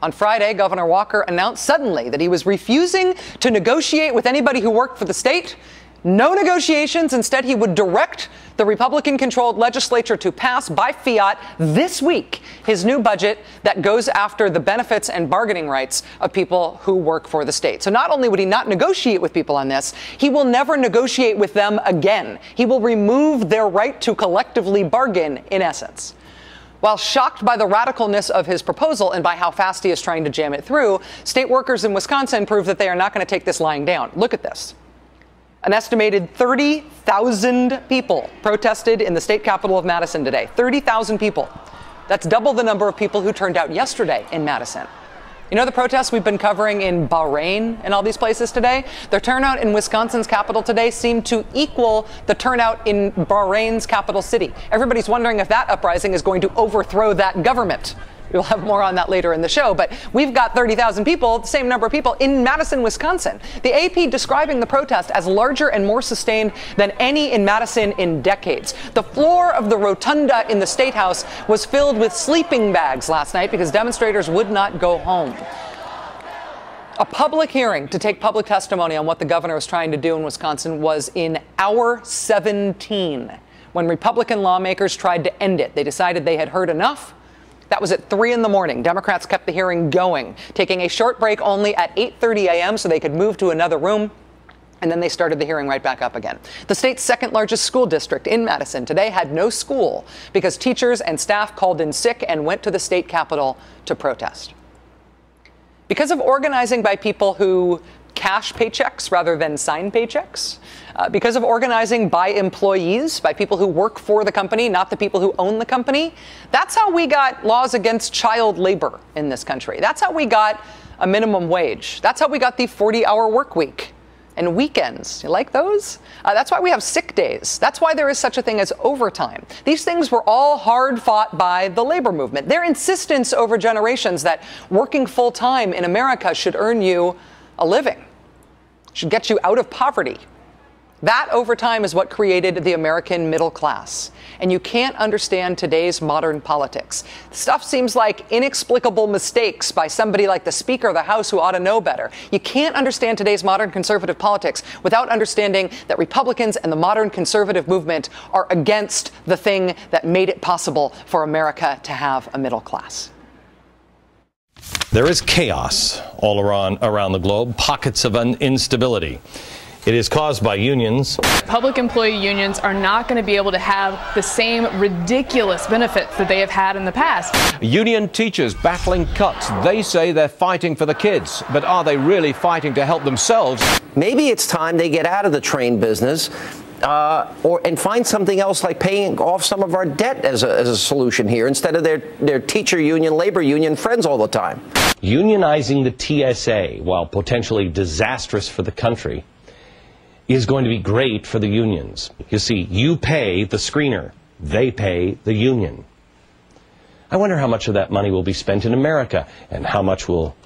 On Friday, Governor Walker announced suddenly that he was refusing to negotiate with anybody who worked for the state. No negotiations. Instead, he would direct the Republican-controlled legislature to pass by fiat this week his new budget that goes after the benefits and bargaining rights of people who work for the state. So not only would he not negotiate with people on this, he will never negotiate with them again. He will remove their right to collectively bargain, in essence. While shocked by the radicalness of his proposal and by how fast he is trying to jam it through, state workers in Wisconsin prove that they are not going to take this lying down. Look at this. An estimated 30,000 people protested in the state capital of Madison today. 30,000 people. That's double the number of people who turned out yesterday in Madison. You know the protests we've been covering in Bahrain and all these places today? Their turnout in Wisconsin's capital today seemed to equal the turnout in Bahrain's capital city. Everybody's wondering if that uprising is going to overthrow that government. We'll have more on that later in the show, but we've got 30,000 people, the same number of people, in Madison, Wisconsin. The AP describing the protest as larger and more sustained than any in Madison in decades. The floor of the rotunda in the State House was filled with sleeping bags last night because demonstrators would not go home. A public hearing to take public testimony on what the governor was trying to do in Wisconsin was in hour 17 when Republican lawmakers tried to end it. They decided they had heard enough. That was at 3 in the morning. Democrats kept the hearing going, taking a short break only at 8:30 a.m. so they could move to another room. And then they started the hearing right back up again. The state's second largest school district in Madison today had no school because teachers and staff called in sick and went to the state capitol to protest. Because of organizing by people who cash paychecks rather than sign paychecks, because of organizing by employees, by people who work for the company, not the people who own the company. That's how we got laws against child labor in this country. That's how we got a minimum wage. That's how we got the 40-hour work week and weekends. You like those? That's why we have sick days. That's why there is such a thing as overtime. These things were all hard fought by the labor movement. Their insistence over generations that working full time in America should earn you a living, should get you out of poverty. That overtime is what created the American middle class. And you can't understand today's modern politics. Stuff seems like inexplicable mistakes by somebody like the Speaker of the House who ought to know better. You can't understand today's modern conservative politics without understanding that Republicans and the modern conservative movement are against the thing that made it possible for America to have a middle class. There is chaos all around the globe, pockets of instability. It is caused by unions. Public employee unions are not going to be able to have the same ridiculous benefits that they have had in the past. Union teachers battling cuts. They say they're fighting for the kids, but are they really fighting to help themselves? Maybe it's time they get out of the train business and find something else like paying off some of our debt as a solution here instead of their teacher union, labor union friends all the time. Unionizing the TSA, while potentially disastrous for the country, is going to be great for the unions. You see, you pay the screener, they pay the union. I wonder how much of that money will be spent in America and how much will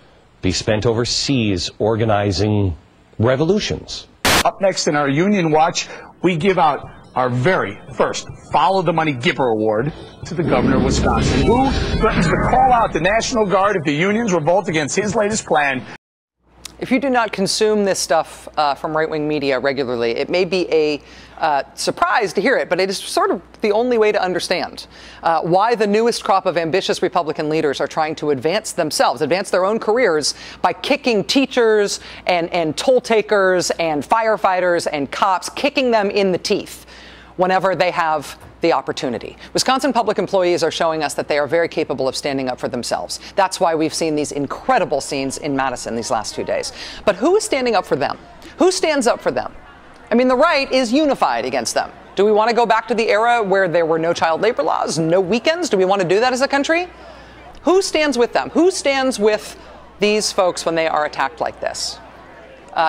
be spent overseas organizing revolutions. Up next in our Union Watch, we give out our very first Follow the Money Giver Award to the governor of Wisconsin, who threatens to call out the National Guard if the unions revolt against his latest plan. If you do not consume this stuff from right-wing media regularly, it may be a surprise to hear it, but it is sort of the only way to understand why the newest crop of ambitious Republican leaders are trying to advance themselves, advance their own careers by kicking teachers and toll takers and firefighters and cops, kicking them in the teeth whenever they have the opportunity. Wisconsin public employees are showing us that they are very capable of standing up for themselves. That's why we've seen these incredible scenes in Madison these last 2 days. But who is standing up for them? Who stands up for them? I mean, the right is unified against them. Do we want to go back to the era where there were no child labor laws, no weekends? Do we want to do that as a country? Who stands with them? Who stands with these folks when they are attacked like this?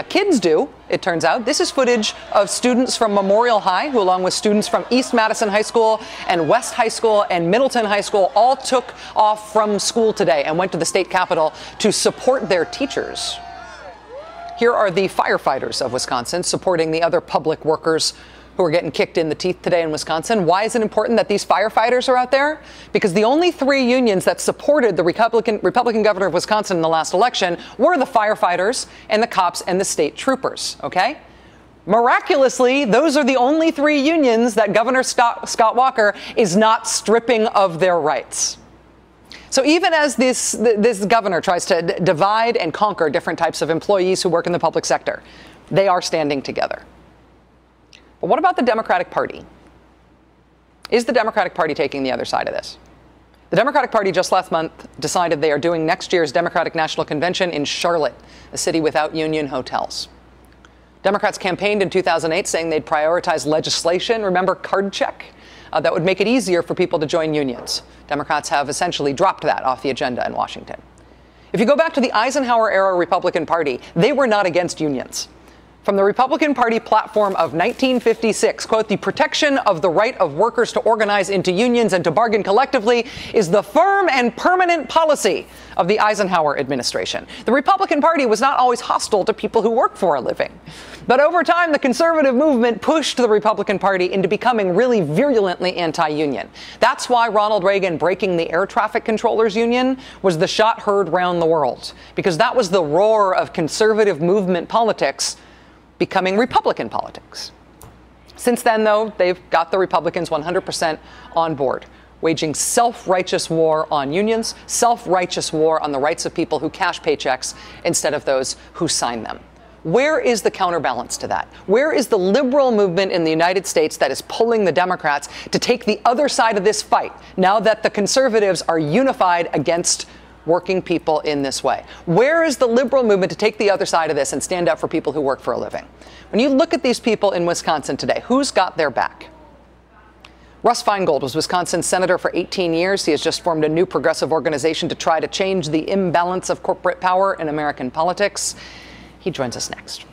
Kids do, it turns out. This is footage of students from Memorial High, who along with students from East Madison High School and West High School and Middleton High School all took off from school today and went to the state capitol to support their teachers. Here are the firefighters of Wisconsin supporting the other public workers who are getting kicked in the teeth today in Wisconsin. Why is it important that these firefighters are out there? Because the only three unions that supported the Republican governor of Wisconsin in the last election were the firefighters and the cops and the state troopers, okay? Miraculously, those are the only three unions that Governor Scott Walker is not stripping of their rights. So even as this governor tries to divide and conquer different types of employees who work in the public sector, they are standing together. But what about the Democratic Party? Is the Democratic Party taking the other side of this? The Democratic Party just last month decided they are doing next year's Democratic National Convention in Charlotte, a city without union hotels. Democrats campaigned in 2008 saying they'd prioritize legislation, remember card check, that would make it easier for people to join unions. Democrats have essentially dropped that off the agenda in Washington. If you go back to the Eisenhower-era Republican Party, they were not against unions. From the Republican Party platform of 1956, quote, the protection of the right of workers to organize into unions and to bargain collectively is the firm and permanent policy of the Eisenhower administration. The Republican Party was not always hostile to people who work for a living. But over time, the conservative movement pushed the Republican Party into becoming really virulently anti-union. That's why Ronald Reagan breaking the air traffic controllers union was the shot heard round the world, because that was the roar of conservative movement politics becoming Republican politics. Since then, though, they've got the Republicans 100% on board, waging self-righteous war on unions, self-righteous war on the rights of people who cash paychecks instead of those who sign them. Where is the counterbalance to that? Where is the liberal movement in the United States that is pulling the Democrats to take the other side of this fight now that the conservatives are unified against working people in this way? Where is the liberal movement to take the other side of this and stand up for people who work for a living? When you look at these people in Wisconsin today, who's got their back? Russ Feingold was Wisconsin's senator for 18 years. He has just formed a new progressive organization to try to change the imbalance of corporate power in American politics. He joins us next.